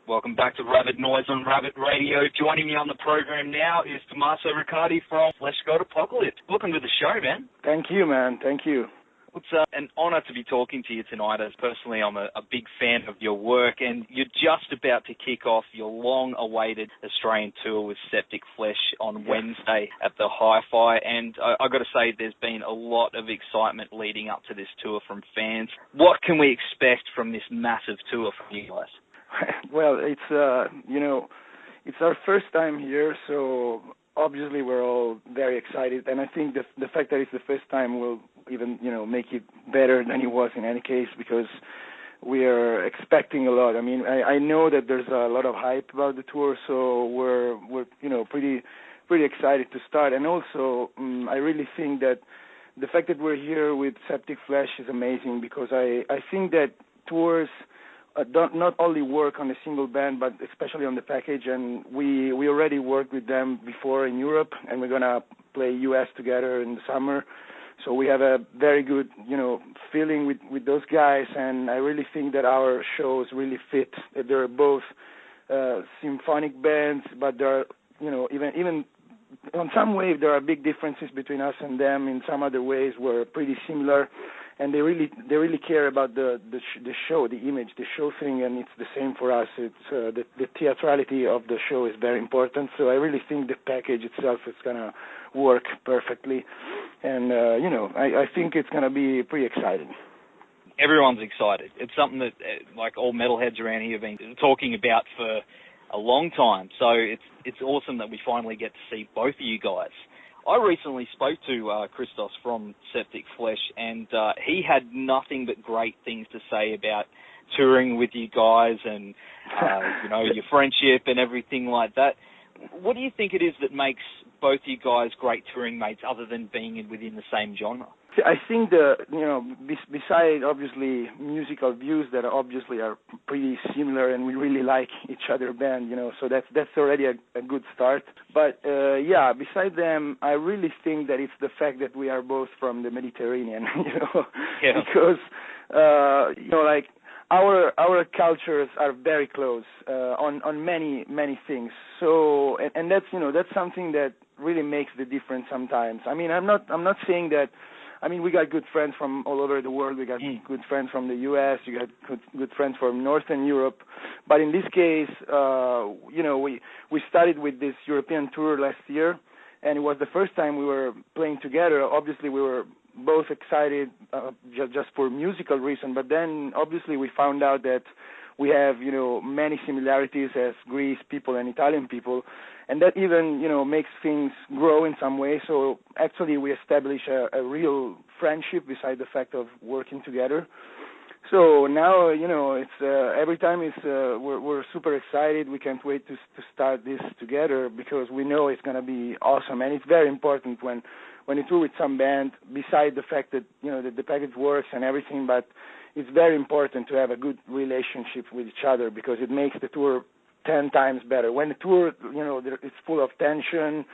Welcome back to Rabid Noise on Rabid Radio. Joining me on the program now is Tommaso Riccardi from Fleshgod Apocalypse. Welcome to the show, man. Thank you, man. Thank you. It's an honour to be talking to you tonight, as personally I'm a big fan of your work, and you're just about to kick off your long-awaited Australian tour with Septic Flesh on Wednesday at the Hi-Fi, and I've got to say there's been a lot of excitement leading up to this tour from fans. What can we expect from this massive tour from you guys? Well, it's it's our first time here, so obviously we're all very excited, and I think the fact that it's the first time will even make it better than it was in any case, because we are expecting a lot. I mean, I know that there's a lot of hype about the tour, so we're pretty excited to start. And also, I really think that the fact that we're here with Septic Flesh is amazing, because I think that tours don't not only work on a single band, but especially on the package. And we already worked with them before in Europe, and we're gonna play US together in the summer. So we have a very good feeling with those guys, and I really think that our shows really fit. They're both symphonic bands, but there are even on some ways there are big differences between us and them. In some other ways we're pretty similar. And they really care about the show, the image, the show thing, and it's the same for us. It's the theatrality of the show is very important. So I really think the package itself is gonna work perfectly, and I think it's gonna be pretty exciting. Everyone's excited. It's something that like all metalheads around here have been talking about for a long time. So it's awesome that we finally get to see both of you guys. I recently spoke to Christos from Septic Flesh, and he had nothing but great things to say about touring with you guys and, your friendship and everything like that. What do you think it is that makes both you guys great touring mates, other than being within the same genre? I think besides obviously musical views that obviously are pretty similar, and we really like each other band, so that's already a good start. But besides them, I really think that it's the fact that we are both from the Mediterranean, because like our cultures are very close on many things. So and that's something that really makes the difference sometimes. I mean, I'm not saying that. I mean, we got good friends from all over the world. We got good friends from the U.S. We got good friends from Northern Europe. But in this case, we started with this European tour last year, and it was the first time we were playing together. Obviously, we were both excited just for musical reason. But then, obviously, we found out that we have, many similarities as Greece people and Italian people, and that even, makes things grow in some way. So actually we establish a real friendship beside the fact of working together. So now, it's every time we're super excited. We can't wait to start this together, because we know it's going to be awesome. And it's very important when you tour with some band, beside the fact that, that the package works and everything, but it's very important to have a good relationship with each other, because it makes the tour 10 times better. When the tour, it's full of tension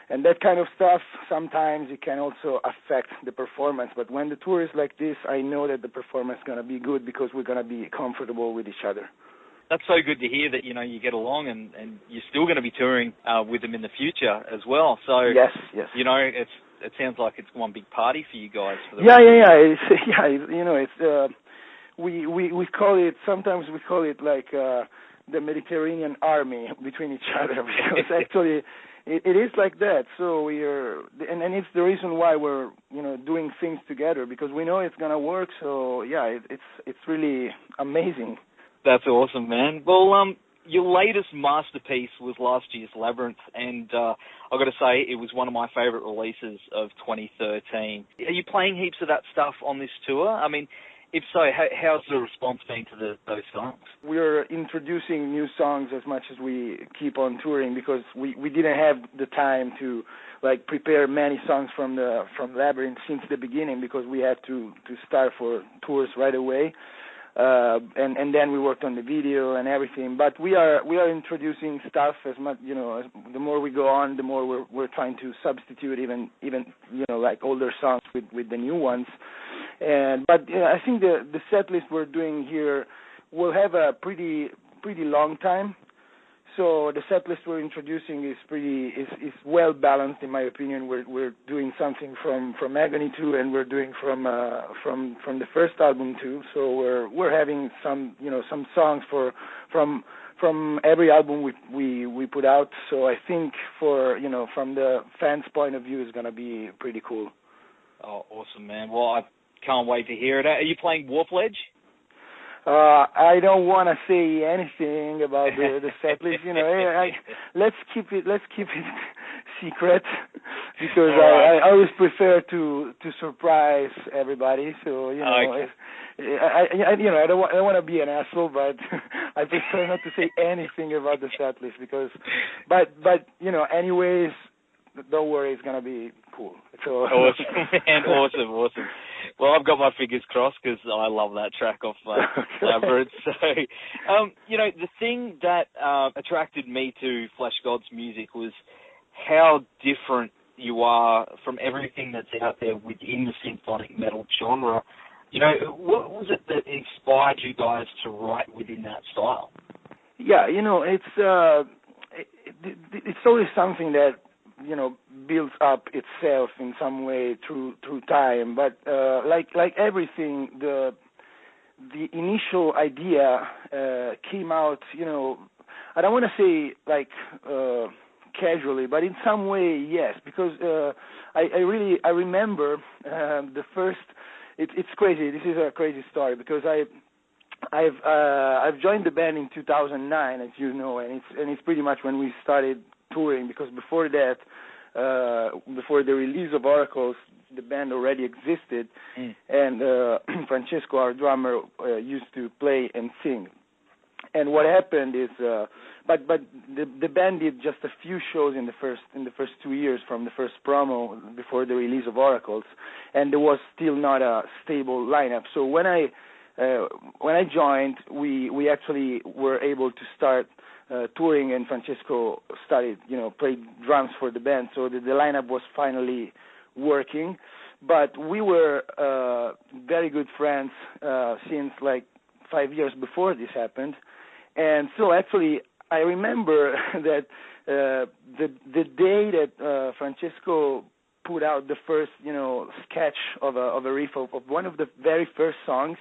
and that kind of stuff, sometimes it can also affect the performance. But when the tour is like this, I know that the performance is going to be good, because we're going to be comfortable with each other. That's so good to hear that, you get along, and you're still going to be touring with them in the future as well. So, yes. It sounds like it's one big party for you guys. For the we call it, sometimes we call it like the Mediterranean army between each other, because actually it is like that. So we are, and it's the reason why we're doing things together, because we know it's gonna work. So it's really amazing. That's awesome, man. Well, your latest masterpiece was last year's Labyrinth, and I've got to say it was one of my favourite releases of 2013. Are you playing heaps of that stuff on this tour? I mean, if so, how's the response been to those songs? We're introducing new songs as much as we keep on touring, because we didn't have the time to prepare many songs from Labyrinth since the beginning, because we had to start for tours right away. And then we worked on the video and everything. But we are introducing stuff as much, the more we go on, the more we're trying to substitute even older songs with the new ones. But I think the set list we're doing here will have a pretty pretty long time. So the set list we're introducing is well balanced, in my opinion. We're doing something from Agony too, and we're doing from the first album too. So we're having some songs from every album we put out. So I think from the fans' point of view, it's gonna be pretty cool. Oh, awesome, man! Well, I can't wait to hear it. Are you playing Warpledge? I don't want to say anything about the set list. Let's keep it secret, because I always prefer to surprise everybody. So I don't want to be an asshole, but I prefer not to say anything about the set list because, but anyways, don't worry, it's gonna be cool. So awesome, man, awesome. Well, I've got my fingers crossed because I love that track off Labyrinth. So, the thing that attracted me to Fleshgod's music was how different you are from everything that's out there within the symphonic metal genre. What was it that inspired you guys to write within that style? Yeah, it's always something that builds up itself in some way through time. But like everything, the initial idea came out. I don't want to say like casually, but in some way, yes, because I remember the first. It's crazy. This is a crazy story because I've joined the band in 2009, as you know, and it's pretty much when we started touring, because before that, before the release of Oracles, the band already existed, and Francesco, our drummer, used to play and sing. And what happened is, but the band did just a few shows in the first 2 years from the first promo before the release of Oracles, and there was still not a stable lineup. So when I joined, we actually were able to start touring, and Francesco started, played drums for the band, so the lineup was finally working. But we were very good friends since like 5 years before this happened, and so actually I remember that the day that Francesco put out the first, sketch of a riff of one of the very first songs,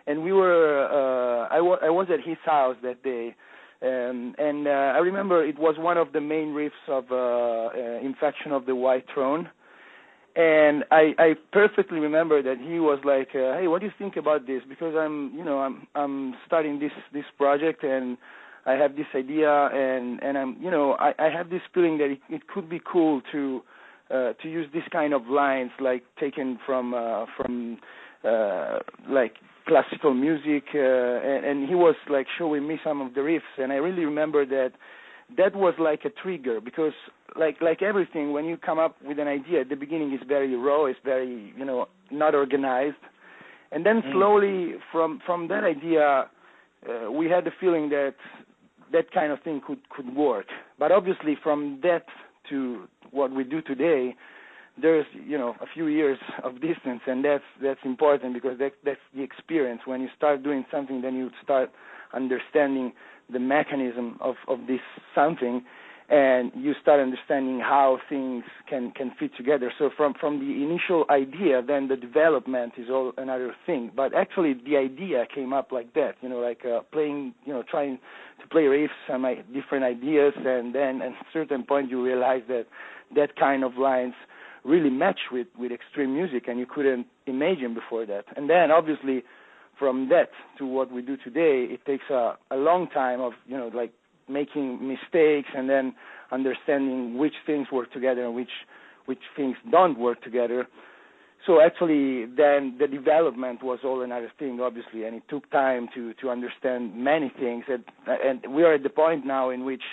and we were I was at his house that day. And I remember it was one of the main riffs of Infection of the White Throne, and I perfectly remember that he was like, "Hey, what do you think about this? Because I'm starting this project, and I have this idea, and I'm I have this feeling that it could be cool to use this kind of lines, like taken from like classical music, and he was like showing me some of the riffs, and I really remember that was like a trigger, because like everything, when you come up with an idea at the beginning, it's very raw, it's very not organized, and then slowly from that idea we had the feeling that kind of thing could work. But obviously from that to what we do today, there's a few years of distance, and that's important, because that's the experience. When you start doing something, then you start understanding the mechanism of this something, and you start understanding how things can fit together. So from the initial idea, then the development is all another thing. But actually the idea came up like that, playing, trying to play riffs, some different ideas, and then at a certain point you realize that kind of lines really match with extreme music, and you couldn't imagine before that. And then obviously from that to what we do today, it takes a long time of like making mistakes, and then understanding which things work together and which things don't work together. So actually then the development was all another thing, obviously, and it took time to understand many things, and we are at the point now in which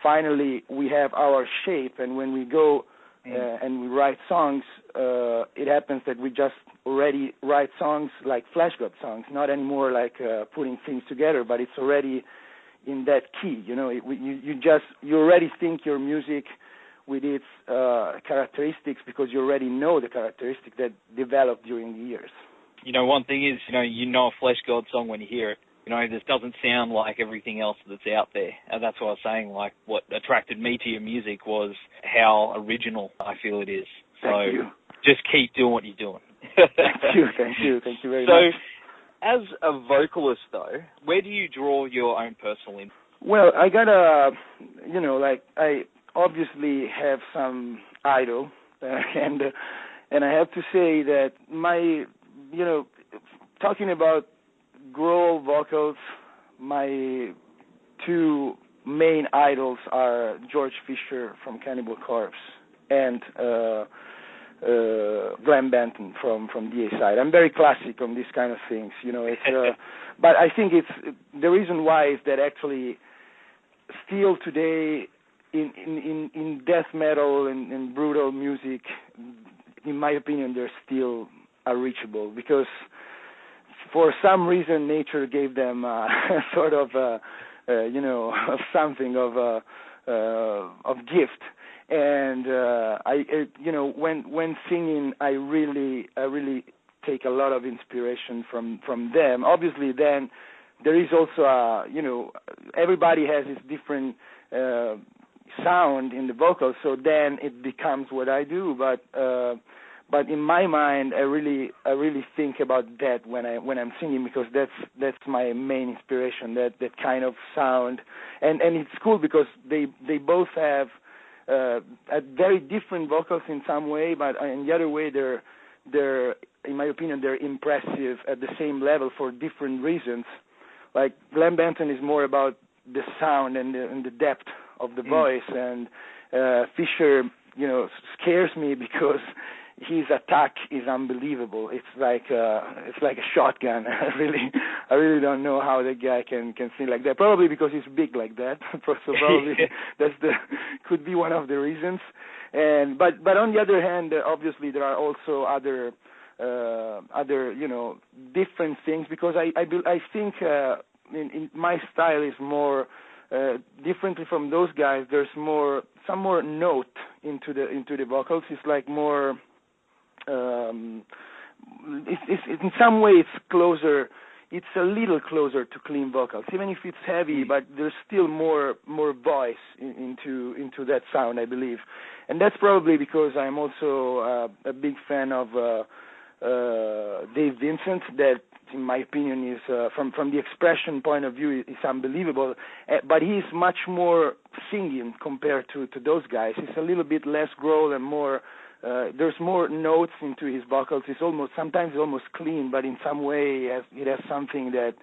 finally we have our shape, and when we go and we write songs, it happens that we just already write songs like Fleshgod songs, not anymore like putting things together, but it's already in that key. You already think your music with its characteristics, because you already know the characteristics that developed during the years. One thing is, you know a Fleshgod song when you hear it. this doesn't sound like everything else that's out there. And that's what I was saying, like, what attracted me to your music was how original I feel it is. Thank you. Just keep doing what you're doing. Thank you very much. So, as a vocalist, though, where do you draw your own personal influence? Well, I got I obviously have some idol, and I have to say that my, talking about growl vocals, my two main idols are George Fisher from Cannibal Corpse and Glenn Benton from DA side. I'm very classic on these kind of things, but I think the reason why is that actually still today in death metal and brutal music, in my opinion, they're still unreachable, because for some reason nature gave them sort of something of gift. And when singing, I really take a lot of inspiration from them. Obviously, then there is also everybody has his different sound in the vocals, so then it becomes what I do. But in my mind, I really think about that when I'm singing, because that's my main inspiration, that kind of sound. And it's cool because they both have very different vocals in some way, but in the other way they're in my opinion they're impressive at the same level for different reasons. Like Glenn Benton is more about the sound and the depth of the voice, and Fisher, scares me because his attack is unbelievable. It's like a shotgun. I really don't know how the guy can sing like that. Probably because he's big like that. So probably could be one of the reasons. But on the other hand, obviously there are also other different things, because I think in my style is more differently from those guys. There's some more note into the vocals. It's like more. It's in some way it's closer. It's a little closer to clean vocals, even if it's heavy. But there's still more voice into that sound, I believe, and that's probably because I'm also a big fan of Dave Vincent. That, in my opinion, is from the expression point of view, is unbelievable. But he's much more singing compared to those guys. He's a little bit less growl and more. There's more notes into his vocals. It's sometimes almost clean, but in some way it has something that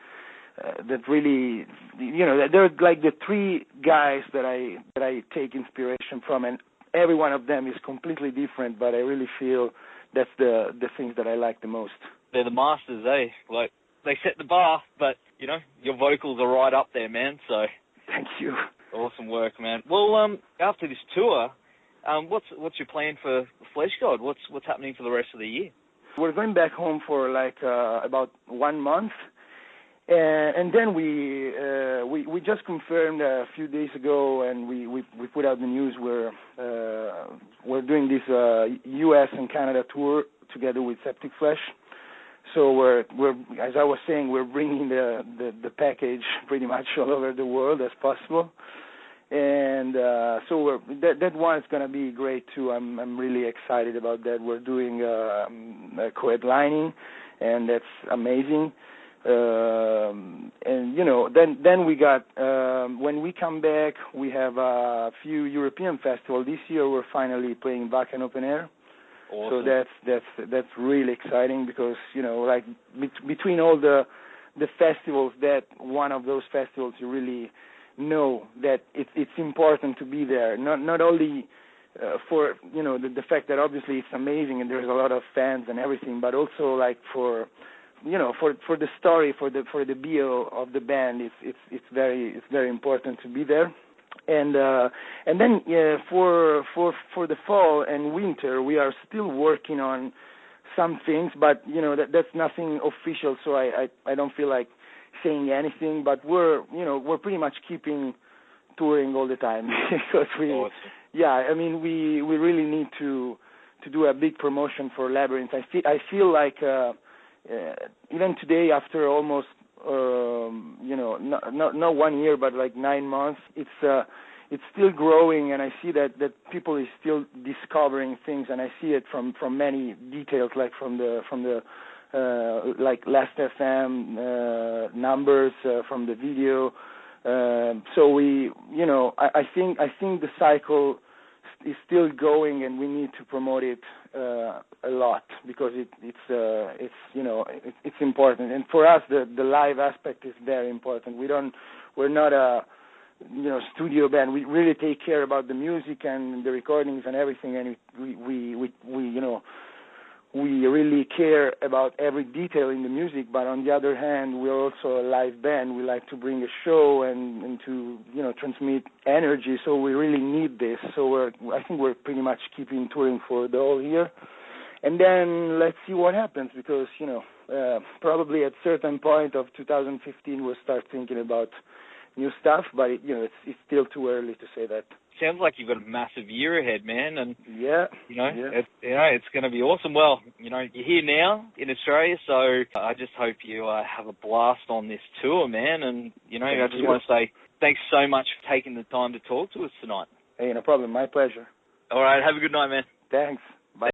really, they're like the three guys that I take inspiration from, and every one of them is completely different. But I really feel that's the things that I like the most. They're the masters, eh? Like, they set the bar, but your vocals are right up there, man. So thank you. Awesome work, man. Well, after this tour. What's your plan for Fleshgod? What's happening for the rest of the year? We're going back home for about 1 month, and then we just confirmed a few days ago, and we put out the news. We're doing this U.S. and Canada tour together with Septic Flesh. So we're as I was saying, we're bringing the package pretty much all over the world as possible. And so that one is going to be great too. I'm really excited about that. We're doing co-headlining, and that's amazing. And then we got when we come back, we have a few European festivals. This year we're finally playing Wacken Open Air. Awesome. So that's really exciting, because between all the festivals, that one of those festivals you really know that it's important to be there, not only for the fact that obviously it's amazing and there's a lot of fans and everything, but also like for the story, for the bio of the band. It's very important to be there. And then for the fall and winter, we are still working on some things, but that's nothing official, so I don't feel like saying anything, but we're pretty much keeping touring all the time because awesome. we really need to do a big promotion for Labyrinth. I feel like even today, after almost not 1 year, but like 9 months, it's still growing, and I see that people is still discovering things, and I see it from many details, like from the like Last FM numbers from the video. So we, I think the cycle is still going, and we need to promote it a lot, because it's important. And for us, the live aspect is very important. We're not a studio band. We really take care about the music and the recordings and everything, and we really care about every detail in the music. But on the other hand, we're also a live band. We like to bring a show and to transmit energy. So we really need this. So I think we're pretty much keeping touring for the whole year, and then let's see what happens, because probably at certain point of 2015 we'll start thinking about new stuff. But it's still too early to say that. Sounds like you've got a massive year ahead, man, and it's going to be awesome. Well, you're here now in Australia, so I just hope you have a blast on this tour, man. And I just want to say thanks so much for taking the time to talk to us tonight. Hey, no problem. My pleasure. All right, have a good night, man. Thanks. Bye.